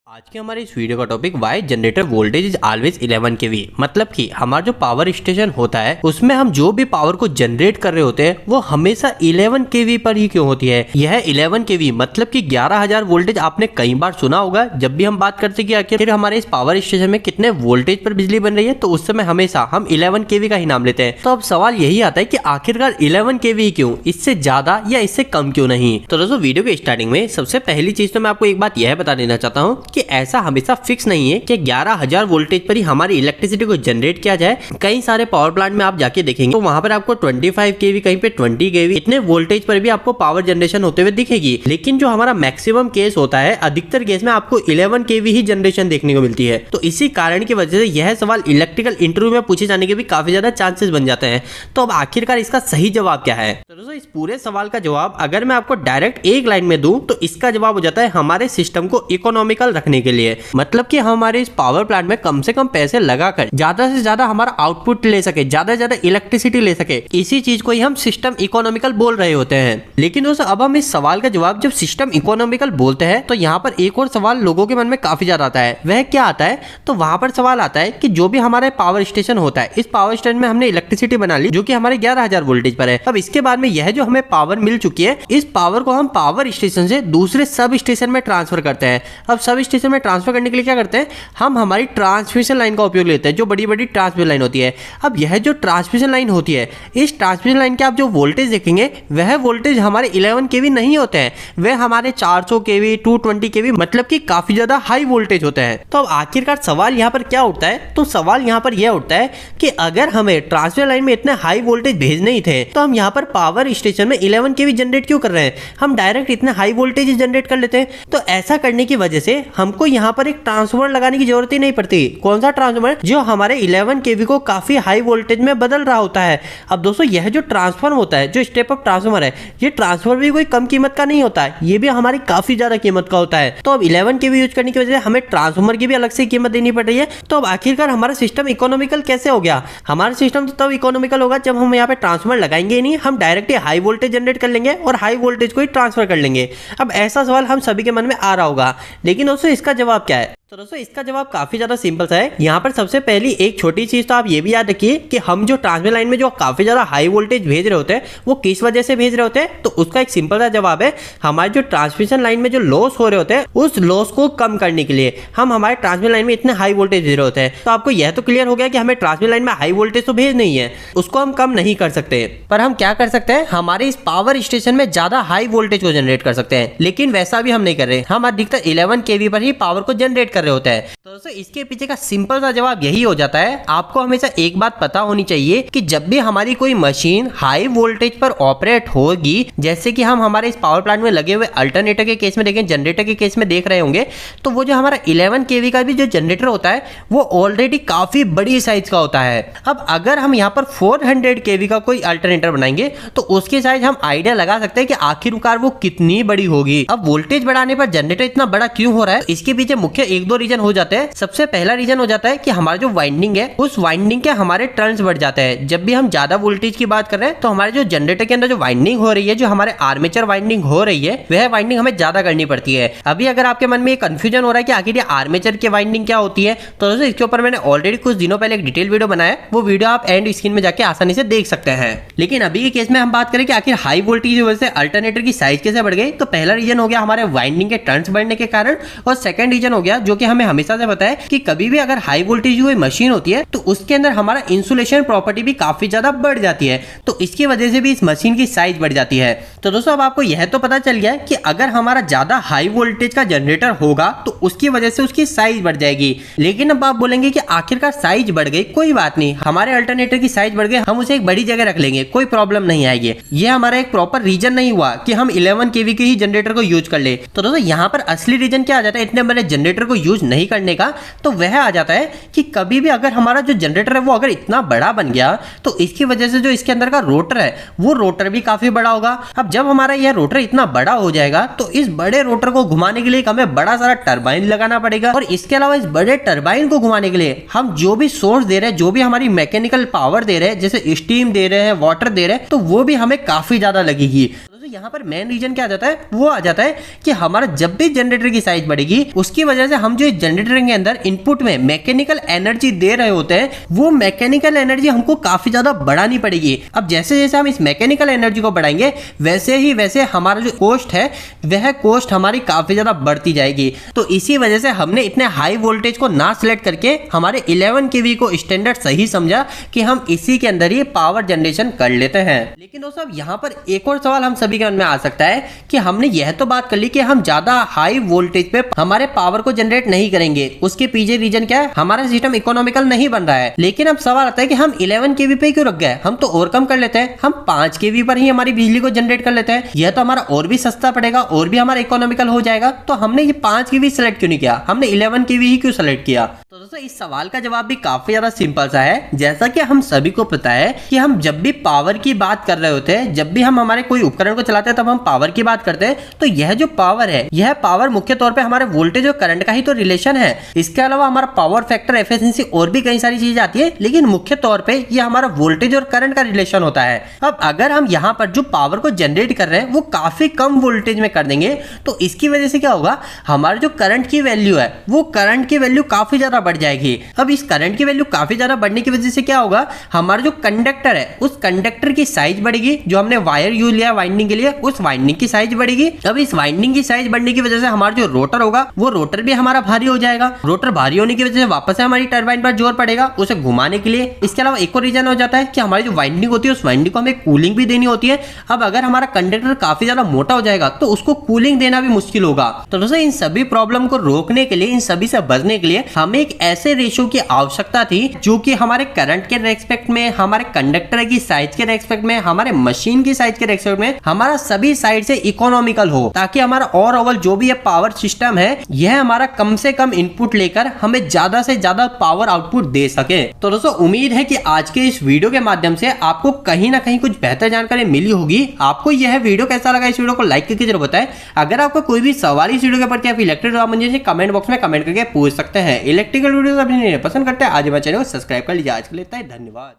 आज के हमारे इस वीडियो का topic why generator voltage is always 11 kV। मतलब कि हमारा जो पावर स्टेशन होता है उसमें हम जो भी पावर को जनरेट कर रहे होते हैं वो हमेशा 11 kV पर ही क्यों होती है। यह 11 kV मतलब कि 11,000 वोल्टेज आपने कई बार सुना होगा। जब भी हम बात करते कि आखिर हमारे इस पावर स्टेशन में कितने वोल्टेज पर बिजली बन रही है तो उस समय हमेशा हम 11 kV का ही नाम लेते हैं। तो अब सवाल यही आता है कि आखिरकार 11 kV क्यों, इससे ज्यादा या इससे कम क्यों नहीं। तो दोस्तों वीडियो के स्टार्टिंग में सबसे पहली चीज तो मैं आपको एक बात यह बता देना चाहता हूँ कि ऐसा हमेशा फिक्स नहीं है कि 11,000 वोल्टेज पर ही हमारी इलेक्ट्रिसिटी को जनरेट किया जाए। कई सारे पावर प्लांट में आप जाके देखेंगे तो वहां पर आपको 25 kV, कहीं पे 20 kV इतने वोल्टेज पर भी आपको पावर जनरेशन होते हुए दिखेगी। लेकिन जो हमारा मैक्सिमम केस होता है, अधिकतर केस में आपको 11 kV ही जनरेशन देखने को मिलती है। तो इसी कारण की वजह से यह सवाल इलेक्ट्रिकल इंटरव्यू में पूछे जाने के भी काफी ज्यादा चांसेस बन जाते हैं। तो अब आखिरकार इसका सही जवाब क्या है? तो दोस्तों इस पूरे सवाल का जवाब अगर मैं आपको डायरेक्ट एक लाइन में दूं तो इसका जवाब हो जाता है हमारे सिस्टम को इकोनॉमिकल रखने के लिए। मतलब कि हमारे इस पावर प्लांट में कम से कम पैसे लगाकर ज्यादा से ज्यादा हमारा आउटपुट ले सके, ज्यादा से ज्यादा इलेक्ट्रिसिटी ले सके, इसी चीज को ही हम सिस्टम इकोनॉमिकल बोल रहे होते हैं। लेकिन दोस्तों अब हम इस सवाल का जवाब जब सिस्टम इकोनॉमिकल बोलते हैं तो यहाँ पर एक और सवाल लोगों के मन में काफी ज्यादा आता है। वह क्या आता है? तो वहां पर सवाल आता है कि जो भी हमारे पावर स्टेशन होता है, इस पावर स्टेशन में हमने इलेक्ट्रिसिटी बना ली जो कि हमारे 11,000 वोल्टेज पर है। अब इसके बाद में यह जो हमें पावर मिल चुकी है, इस पावर को हम पावर स्टेशन से दूसरे सब स्टेशन में ट्रांसफर करते हैं। अब सब स्टेशन में ट्रांसफर करने के लिए क्या करते हैं, हम हमारी ट्रांसमिशन लाइन का उपयोग लेते हैं, जो बड़ी बड़ी ट्रांसमिशन लाइन होती है। अब यह जो ट्रांसमिशन लाइन होती है, इस ट्रांसमिशन लाइन के आप जो वोल्टेज देखेंगे वह वोल्टेज हमारे 11 kV नहीं होते हैं, वह हमारे 400 kV, 220 kV मतलब कि काफी ज्यादा हाई वोल्टेज होते हैं। तो अब आखिरकार सवाल यहाँ पर क्या उठता है? तो सवाल यहाँ पर यह उठता है कि अगर हमें ट्रांसमिशन लाइन में इतने हाई वोल्टेज भेजने ही थे तो हम यहाँ पर पावर स्टेशन में 11 kV जनरेट क्यों कर रहे हैं? हम डायरेक्ट इतने हाई वोल्टेज जनरेट कर लेते हैं। तो ऐसा करने की वजह से हमको यहाँ पर एक ट्रांसफार्मर लगाने की जरूरत ही नहीं पड़ती। कौन सा ट्रांसफार्मर? जो हमारे 11 kV को काफी हाई वोल्टेज में बदल रहा होता है। अब दोस्तों यह जो ट्रांसफार्मर होता है, जो स्टेप अप ट्रांसफार्मर है, ये ट्रांसफार्मर भी कोई कम कीमत का नहीं होता है, ये भी हमारी काफी ज्यादा कीमत का होता है। तो अब 11 kV यूज करने की वजह से हमें ट्रांसफार्मर की भी अलग से कीमत देनी पड़ रही है। तो अब आखिरकार हमारा सिस्टम इकोनॉमिकल कैसे हो गया? हमारा सिस्टम तो तब इकोनॉमिकल होगा जब हम यहाँ पे ट्रांसफार्मर लगाएंगे ही नहीं, हम डायरेक्ट हाई वोल्टेज जनरेट कर लेंगे और हाई वोल्टेज को ही ट्रांसफर कर लेंगे। अब ऐसा सवाल हम सभी के मन में आ रहा होगा, लेकिन दोस्तों इसका जवाब क्या है? तो दोस्तों इसका जवाब काफी ज्यादा सिंपल सा है। यहाँ पर सबसे पहली एक छोटी चीज तो आप ये भी याद रखिए कि हम जो ट्रांसमिशन लाइन में जो काफी ज्यादा हाई वोल्टेज भेज रहे होते हैं वो किस वजह से भेज रहे होते हैं? तो उसका एक सिंपल सा जवाब है, हमारे जो ट्रांसमिशन लाइन में जो लॉस हो रहे होते हैं उस लॉस को कम करने के लिए हम हमारे ट्रांसमिशन लाइन में इतने हाई वोल्टेज भेज रहे होते हैं। तो आपको यह तो क्लियर हो गया कि हमें ट्रांसमिशन लाइन में हाई वोल्टेज तो भेज नहीं है, उसको हम कम नहीं कर सकते। पर हम क्या कर सकते हैं, हमारे इस पावर स्टेशन में ज्यादा हाई वोल्टेज को जनरेट कर सकते हैं। लेकिन वैसा भी हम नहीं कर रहे, हम अधिकतर 11 kV पर ही पावर को जनरेट कर रहे होते हैं। तो दोस्तों इसके पीछे का सिंपल सा जवाब यही हो जाता है, आपको हमेशा एक बात पता होनी चाहिए कि जब भी हमारी कोई मशीन हाई वोल्टेज पर ऑपरेट होगी, जैसे कि हम हमारे इस पावर प्लांट में लगे हुए अल्टरनेटर के केस में देखें, जनरेटर के केस में देख रहे होंगे, तो वो जो हमारा 11 kV का भी जो जनरेटर होता है वो ऑलरेडी काफी बड़ी साइज का होता है। अब अगर हम यहाँ पर 400 kV का कोई अल्टरनेटर बनाएंगे तो उसकी साइज हम आइडिया लगा सकते हैं कि आखिरकार वो कितनी बड़ी होगी। अब वोल्टेज बढ़ाने पर जनरेटर इतना बड़ा क्यों हो रहा है? इसके पीछे मुख्य एक दो रीजन हो जाते हैं। सबसे पहला रीजन हो जाता है कि हमारा जो वाइंडिंग है उस वाइंडिंग के हमारे टर्न्स बढ़ जाते हैं। जब भी हम ज्यादा वोल्टेज की बात कर रहे हैं तो हमारे जो जनरेटर के अंदर जो वाइंडिंग हो रही है, जो हमारे आर्मेचर वाइंडिंग हो रही है, वह वाइंडिंग हमें ज्यादा करनी पड़ती है। अभी अगर आपके मन में एक कंफ्यूजन हो रहा है कि आखिर ये आर्मेचर की वाइंडिंग क्या होती है, तो दोस्तों इसके ऊपर मैंने ऑलरेडी कुछ दिनों पहले एक डिटेल वीडियो बनाया है, वो वीडियो आप एंड स्क्रीन में जाके आसानी से देख सकते हैं। लेकिन अभी के केस में हम बात करें कि आखिर हाई वोल्टेज की वजह से अल्टरनेटर की साइज कैसे बढ़ गई, तो पहला रीजन हो गया हमारे वाइंडिंग के टर्न्स बढ़ने के कारण, और सेकंड रीजन हो गया जो कि हमें हमेशा से पता है कि कभी भी अगर हाई वोल्टेज कोई मशीन होती है तो उसके अंदर हमारा इंसुलेशन प्रॉपर्टी भी काफी ज्यादा बढ़ जाती है, तो इसकी वजह से भी इस मशीन की साइज बढ़ जाती है। तो दोस्तों अब आपको यह तो पता चल गया है कि अगर हमारा ज्यादा हाई वोल्टेज का जनरेटर होगा तो उसकी वजह से उसकी साइज बढ़ जाएगी। लेकिन अब आप बोलेंगे कि आखिरकार साइज बढ़ गई, कोई बात नहीं, हमारे अल्टरनेटर की साइज बढ़ गई, हम उसे एक बड़ी जगह रख लेंगे, कोई प्रॉब्लम नहीं आएगी। ये हमारा एक प्रॉपर रीजन नहीं हुआ कि हम 11 kV के ही जनरेटर को यूज कर ले। तो दोस्तों यहाँ पर असली रीजन क्या आ जाता है इतने बड़े जनरेटर को यूज नहीं करने का? तो वह आ जाता है कि कभी भी अगर हमारा जो जनरेटर है वो अगर इतना बड़ा बन गया तो इसकी वजह से जो इसके अंदर का रोटर है वो रोटर भी काफी बड़ा होगा। अब जब हमारा यह रोटर इतना बड़ा हो जाएगा तो इस बड़े रोटर को घुमाने के लिए हमें बड़ा सारा टरबाइन लगाना पड़ेगा, और इसके अलावा इस बड़े टरबाइन को घुमाने के लिए हम जो भी सोर्स दे रहे हैं, जो भी हमारी मैकेनिकल पावर दे रहे हैं, जैसे स्टीम दे रहे हैं, वाटर दे रहे हैं, तो वो भी हमें काफी ज्यादा लगेगी। यहाँ पर मेन रीजन क्या आ जाता है, वो आ जाता है कि हमारा जब भी जनरेटर की साइज बढ़ेगी उसकी वजह से हम जो जनरेटर के अंदर इनपुट में मैकेनिकल एनर्जी दे रहे होते हैं वो मैकेनिकल एनर्जी हमको काफी ज्यादा बढ़ानी पड़ेगी। अब जैसे जैसे हम इस मैकेनिकल एनर्जी को बढ़ाएंगे वैसे ही वैसे हमारा जो कॉस्ट है वह कॉस्ट हमारी काफी ज्यादा बढ़ती जाएगी। तो इसी वजह से हमने इतने हाई वोल्टेज को ना सिलेक्ट करके हमारे 11 kV को स्टैंडर्ड सही समझा कि हम इसी के अंदर ही पावर जनरेशन कर लेते हैं। लेकिन दोस्तों यहाँ पर एक और सवाल हम सभी के मन में आ सकता है कि हमने यह तो बात कर ली कि हम ज्यादा हाई वोल्टेज पे हमारे पावर को जनरेट नहीं करेंगे, उसके पीछे रीजन क्या है, हमारा सिस्टम इकोनॉमिकल नहीं बन रहा है। लेकिन अब सवाल आता है कि हम 11 kV पे क्यों रख गए, हम तो और कम कर लेते हैं, हम 5 kV पर ही हमारी बिजली को जनरेट कर लेते हैं, यह तो हमारा और भी सस्ता पड़ेगा और भी हमारा इकोनॉमिकल हो जाएगा। तो हमने ये 5 kV सेलेक्ट क्यों नहीं किया, हमने 11 kV ही क्यों सेलेक्ट किया। तो दोस्तों इस सवाल का जवाब भी काफी ज्यादा सिंपल सा है। जैसा कि हम सभी को पता है कि हम जब भी पावर की बात कर रहे होते हैं, जब भी हम हमारे कोई उपकरण को चलाते हैं तब हम पावर की बात करते हैं। तो यह जो पावर है यह पावर मुख्य तौर पे हमारे वोल्टेज और करंट का ही तो रिलेशन है। इसके अलावा हमारा पावर फैक्टर, एफिशिएंसी और भी कई सारी चीजें आती है, लेकिन मुख्य तौर पे यह हमारा वोल्टेज और करंट का रिलेशन होता है। अब अगर हम यहाँ पर जो पावर को जनरेट कर रहे हैं वो काफी कम वोल्टेज में कर देंगे तो इसकी वजह से क्या होगा, हमारा जो करंट की वैल्यू है वो करंट की वैल्यू काफी ज्यादा बढ़ जाएगी। अब इस करंट की वैल्यू काफी ज्यादा बढ़ने की वजह से क्या होगा, हमारा जो कंडक्टर है उस कंडक्टर की साइज बढ़ेगी, जो हमने वायर यूज लिया वाइंडिंग के लिए उस वाइंडिंग की साइज बढ़ेगी। अब इस वाइंडिंग की साइज बढ़ने की वजह से हमारा जो रोटर होगा वो रोटर भी हमारा भारी हो जाएगा। रोटर भारी होने की वजह से वापस से हमारी टरबाइन पर जोर पड़ेगा उसे घुमाने के लिए। इसके अलावा एक और रीजन हो जाता है कि हमारी जो वाइंडिंग होती है उस वाइंडिंग को हमें कूलिंग भी देनी होती है। अब अगर हमारा कंडक्टर काफी ज्यादा मोटा हो जाएगा तो उसको कूलिंग देना भी मुश्किल होगा। तो दोस्तों इन सभी प्रॉब्लम को रोकने के लिए, इन सभी से बचने के लिए हमें एक ऐसे रेशियो की आवश्यकता थी जो कि हमारे करंट के रेस्पेक्ट में, हमारे कंडक्टर की साइज के रेस्पेक्ट में, हमारे मशीन की साइज के रेस्पेक्ट में हमारा सभी साइड से इकोनॉमिकल हो, ताकि हमारा ओवरऑल जो भी ये पावर सिस्टम है यह हमारा कम से कम इनपुट लेकर हमें ज्यादा से ज्यादा पावर आउटपुट दे सके। तो दोस्तों उम्मीद है कि आज के इस वीडियो के माध्यम से आपको कहीं ना कहीं कुछ बेहतर जानकारी मिली होगी। आपको यह वीडियो कैसा लगा, इस वीडियो को लाइक करके जरूर बताएं। अगर आपको कोई भी सवाल इस वीडियो के ऊपर क्या इलेक्ट्रिक मुझे कमेंट बॉक्स में कमेंट करके पूछ सकते हैं। इलेक्ट्रिकल वीडियो पसंद करते हैं आज हमारे चैनल को सब्सक्राइब कर लीजिए। आज के लिए धन्यवाद।